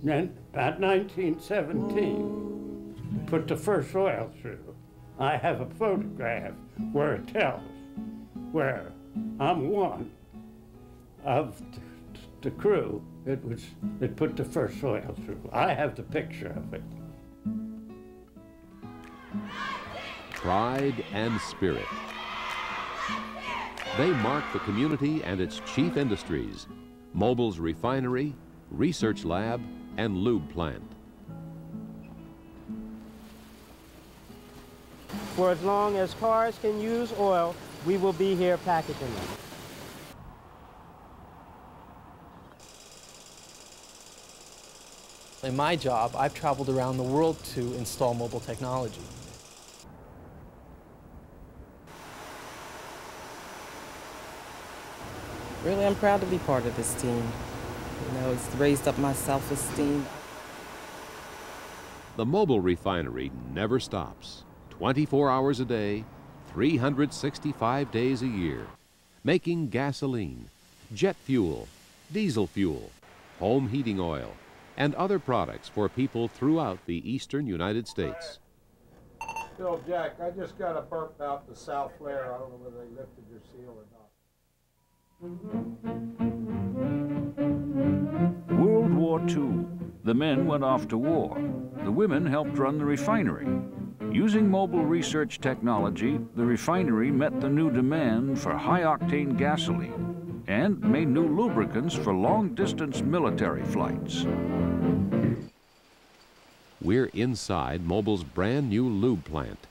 Then, about 1917, put the first oil through. I have a photograph where it tells where I'm one of the crew. It put the first oil through. I have the picture of it. Pride and spirit. They mark the community and its chief industries: Mobil's refinery, research lab, and lube plant. For as long as cars can use oil, we will be here packaging them. In my job, I've traveled around the world to install Mobil technology. Really, I'm proud to be part of this team. You know, it's raised up my self-esteem. The Mobil refinery never stops. 24 hours a day, 365 days a year, making gasoline, jet fuel, diesel fuel, home heating oil, and other products for people throughout the eastern United States. Bill, Jack, I just got a burp out the south flare. I don't know whether they lifted your seal or not. World War II. The men went off to war. The women helped run the refinery. Using Mobil research technology, the refinery met the new demand for high-octane gasoline and made new lubricants for long-distance military flights. We're inside Mobil's brand new lube plant.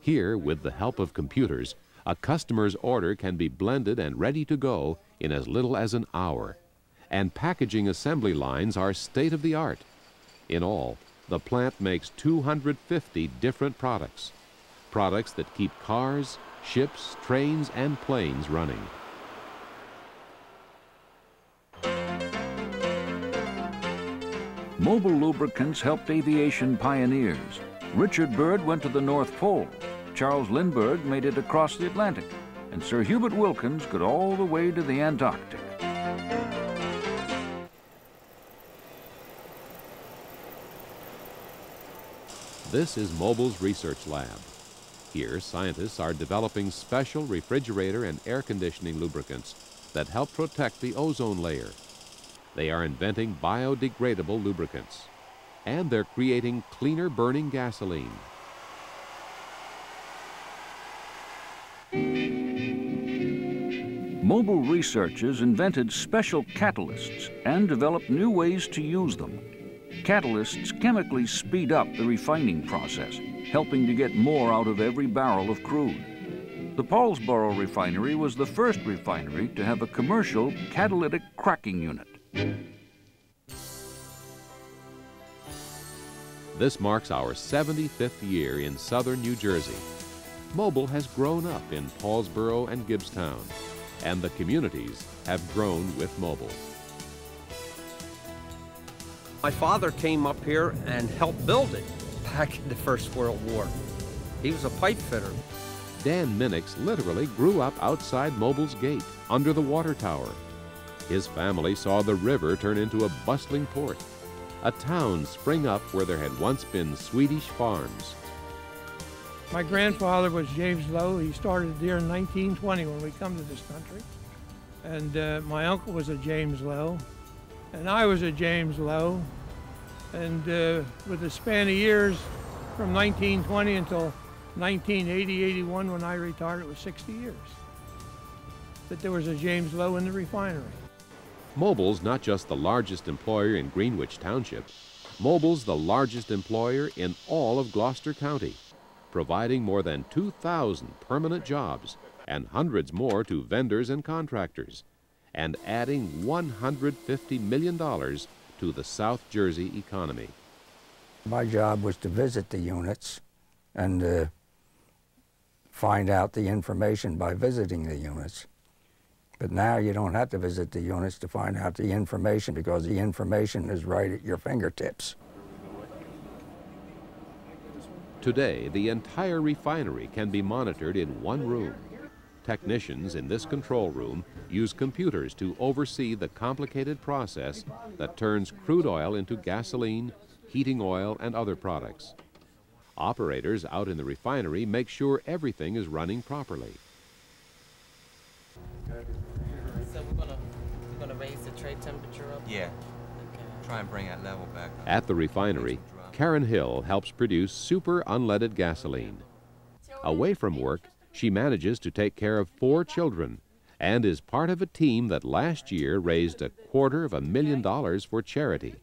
Here, with the help of computers, a customer's order can be blended and ready to go in as little as an hour. And packaging assembly lines are state-of-the-art. In all, the plant makes 250 different products. Products that keep cars, ships, trains, and planes running. Mobil lubricants helped aviation pioneers. Richard Byrd went to the North Pole. Charles Lindbergh made it across the Atlantic. And Sir Hubert Wilkins got all the way to the Antarctic. This is Mobil's research lab. Here, scientists are developing special refrigerator and air conditioning lubricants that help protect the ozone layer. They are inventing biodegradable lubricants, and they're creating cleaner burning gasoline. Mobil researchers invented special catalysts and developed new ways to use them. Catalysts chemically speed up the refining process, helping to get more out of every barrel of crude. The Paulsboro Refinery was the first refinery to have a commercial catalytic cracking unit. This marks our 75th year in southern New Jersey. Mobil has grown up in Paulsboro and Gibbstown, and the communities have grown with Mobil. My father came up here and helped build it back in the First World War. He was a pipe fitter. Dan Minix literally grew up outside Mobil's gate, under the water tower. His family saw the river turn into a bustling port, a town spring up where there had once been Swedish farms. My grandfather was James Lowe. He started here in 1920 when we come to this country. And my uncle was a James Lowe. And I was a James Lowe. And with the span of years from 1920 until 1980, 81, when I retired, it was 60 years that there was a James Lowe in the refinery. Mobil's not just the largest employer in Greenwich Township. Mobil's the largest employer in all of Gloucester County, providing more than 2,000 permanent jobs and hundreds more to vendors and contractors, and adding $150 million to the South Jersey economy. My job was to visit the units and find out the information by visiting the units. But now you don't have to visit the units to find out the information, because the information is right at your fingertips. Today, the entire refinery can be monitored in one room. Technicians in this control room use computers to oversee the complicated process that turns crude oil into gasoline, heating oil, and other products. Operators out in the refinery make sure everything is running properly. So we're gonna raise the tray temperature up? Yeah. Okay. Try and bring that level back up. At the refinery, Karen Hill helps produce super unleaded gasoline. Away from work, she manages to take care of 4 children and is part of a team that last year raised $250,000 for charity.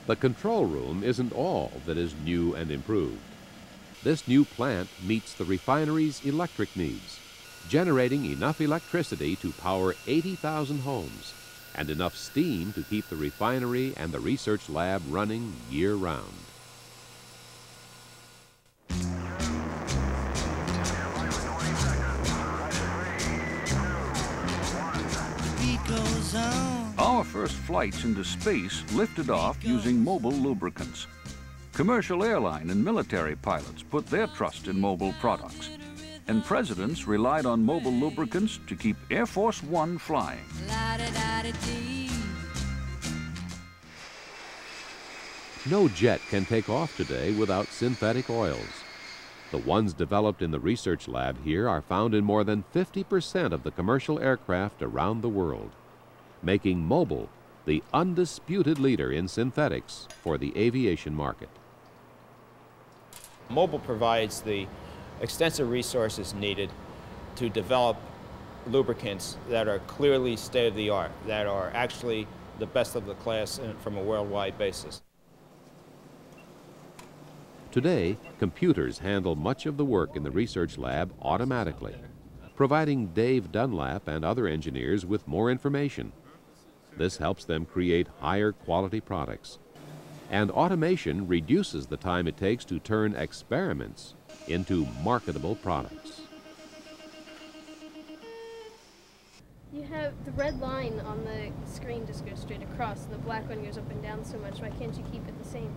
The control room isn't all that is new and improved. This new plant meets the refinery's electric needs, generating enough electricity to power 80,000 homes and enough steam to keep the refinery and the research lab running year-round. Our first flights into space lifted off using Mobil lubricants. Commercial airline and military pilots put their trust in Mobil products, and presidents relied on Mobil lubricants to keep Air Force One flying. No jet can take off today without synthetic oils. The ones developed in the research lab here are found in more than 50% of the commercial aircraft around the world, making Mobil the undisputed leader in synthetics for the aviation market. Mobil provides the extensive resources needed to develop lubricants that are clearly state-of-the-art, that are actually the best of the class from a worldwide basis. Today, computers handle much of the work in the research lab automatically, providing Dave Dunlap and other engineers with more information. This helps them create higher quality products. And automation reduces the time it takes to turn experiments into marketable products. You have the red line on the screen just goes straight across, and the black one goes up and down so much. Why can't you keep it the same?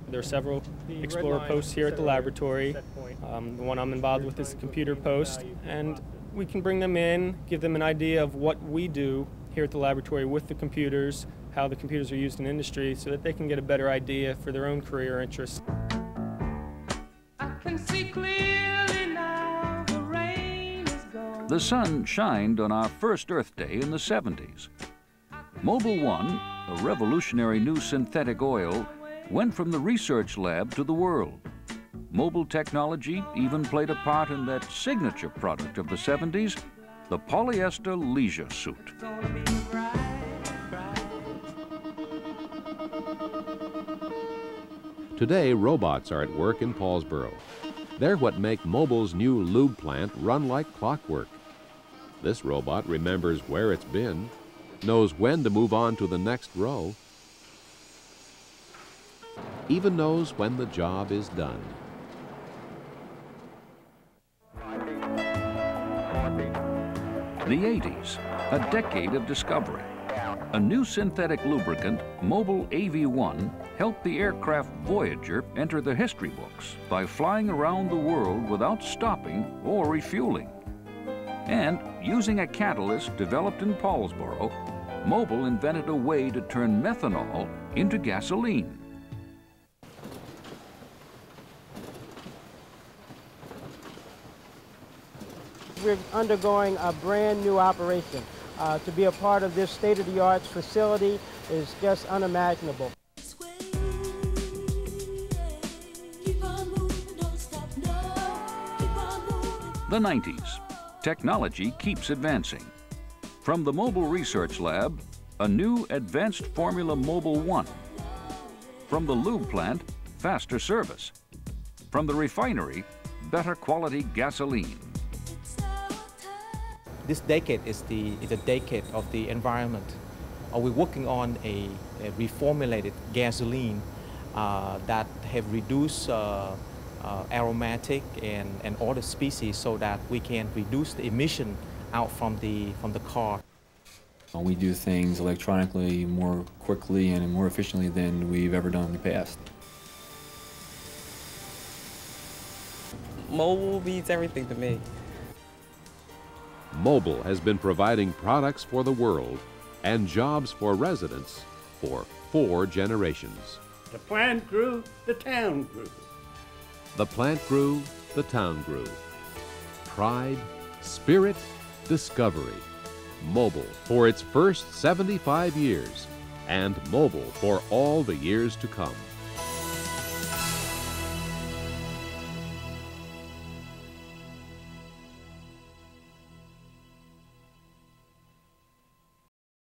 There are several Explorer posts here at the laboratory. The one I'm involved with is the computer post, and we can bring them in, give them an idea of what we do here at the laboratory with the computers, how the computers are used in industry, so that they can get a better idea for their own career interests. The sun shined on our first Earth Day in the 70s. Mobil One, a revolutionary new synthetic oil, went from the research lab to the world. Mobil technology even played a part in that signature product of the 70s, the polyester leisure suit. Today, robots are at work in Paulsboro. They're what make Mobil's new lube plant run like clockwork. This robot remembers where it's been, knows when to move on to the next row, even knows when the job is done. The 80s, a decade of discovery. A new synthetic lubricant, Mobil AV1, helped the aircraft Voyager enter the history books by flying around the world without stopping or refueling. And using a catalyst developed in Paulsboro, Mobil invented a way to turn methanol into gasoline. We're undergoing a brand new operation. To be a part of this state-of-the-art facility is just unimaginable. The 90s. Technology keeps advancing. From the Mobil Research Lab, a new advanced formula Mobil One. From the lube plant, faster service. From the refinery, better quality gasoline. This decade is the decade of the environment. We're working on a reformulated gasoline that have reduced aromatic and other species so that we can reduce the emission out from the car. We do things electronically more quickly and more efficiently than we've ever done in the past. Mobil means everything to me. Mobil has been providing products for the world and jobs for residents for 4 generations. The plant grew, the town grew. The plant grew, the town grew. Pride, spirit, discovery. Mobil for its first 75 years, and Mobil for all the years to come.